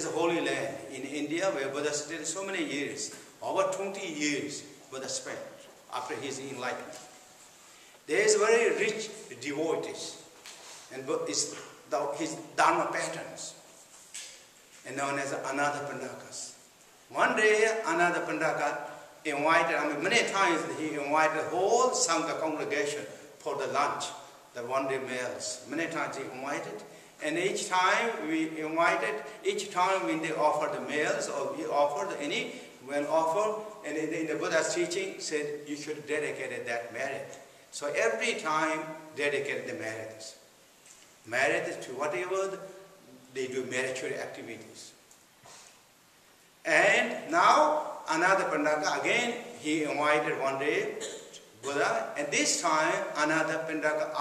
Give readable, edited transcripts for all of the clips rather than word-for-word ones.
is a holy land in India where Buddha stayed so many years. Over 20 years Buddha spent after his enlightenment. There is very rich devotees, and his Dharma patterns, and known as Ananda Pandakas. One day, Ananda Pandaka invited, many times he invited the whole Sangha congregation for the lunch, the one-day meals. Many times he invited, and each time when they offered the meals, or we offered any, when offered, and in the Buddha's teaching said you should dedicate that merit. So every time dedicate the merits. Merit to whatever they do, meritorious activities. And now another Pandaka, again he invited one day Buddha, and this time another Pandaka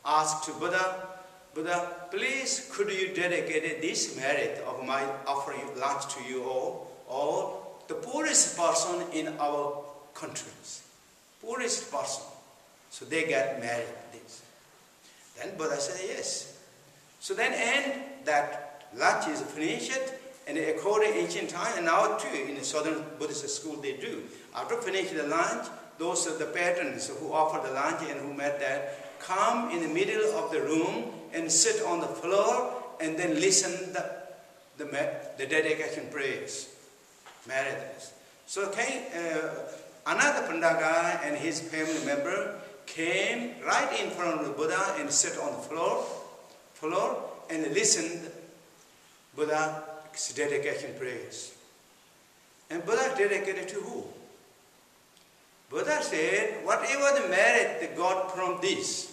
asked to Buddha, Buddha, please could you dedicate this merit of my offering lunch to you all the poorest person in our countries. Poorest person. So they get married this. Then Buddha said yes. So then that lunch is finished, and according to ancient time, and now too in the Southern Buddhist school they do. After finishing the lunch, those are the patrons who offer the lunch and who met there, come in the middle of the room and sit on the floor and then listen the dedication prayers, meritus. So another Pandaka and his family member came right in front of the Buddha and sit on the floor and listened Buddha's dedication prayers. And Buddha dedicated to who? Buddha said, whatever the merit that God from this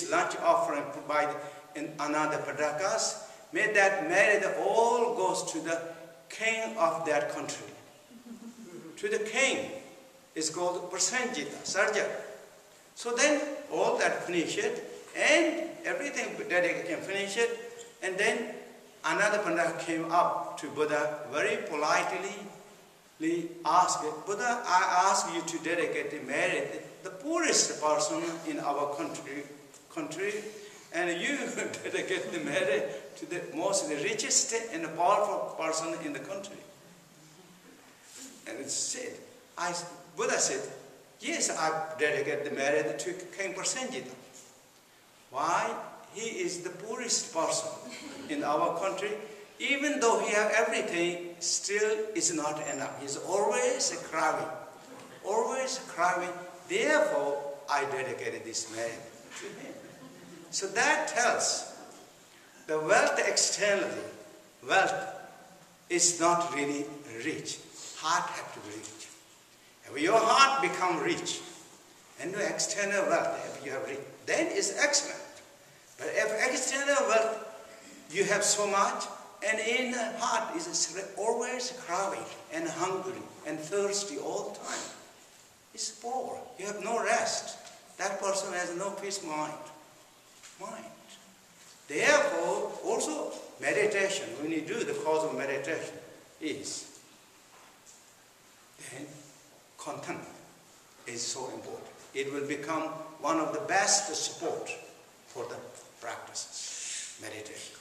lunch offering provided in another Padakas, may that merit all goes to the king of that country. To the king is called Prasenjita, Sarja. So then all that finished, and everything dedication finished, and then another Pandaka came up to Buddha very politely asked, Buddha, I ask you to dedicate the merit, the poorest person in our country, and you dedicate the merit to the richest and powerful person in the country. And it said, Buddha said, yes, I dedicate the merit to King Prasenjita. Why? He is the poorest person in our country. Even though he has everything, still is not enough. He's always craving. Always craving. Therefore, I dedicated this merit to him. So that tells the wealth externally, wealth is not really rich. Heart has to be rich. If your heart becomes rich, and the external wealth, if you have rich, then it's excellent. But if external wealth, you have so much, and in the heart is always craving and hungry and thirsty all the time. It's poor. You have no rest. That person has no peace mind. Therefore, also meditation, when you do the cause of meditation, is then contentment is so important. It will become one of the best support for the practices, meditation.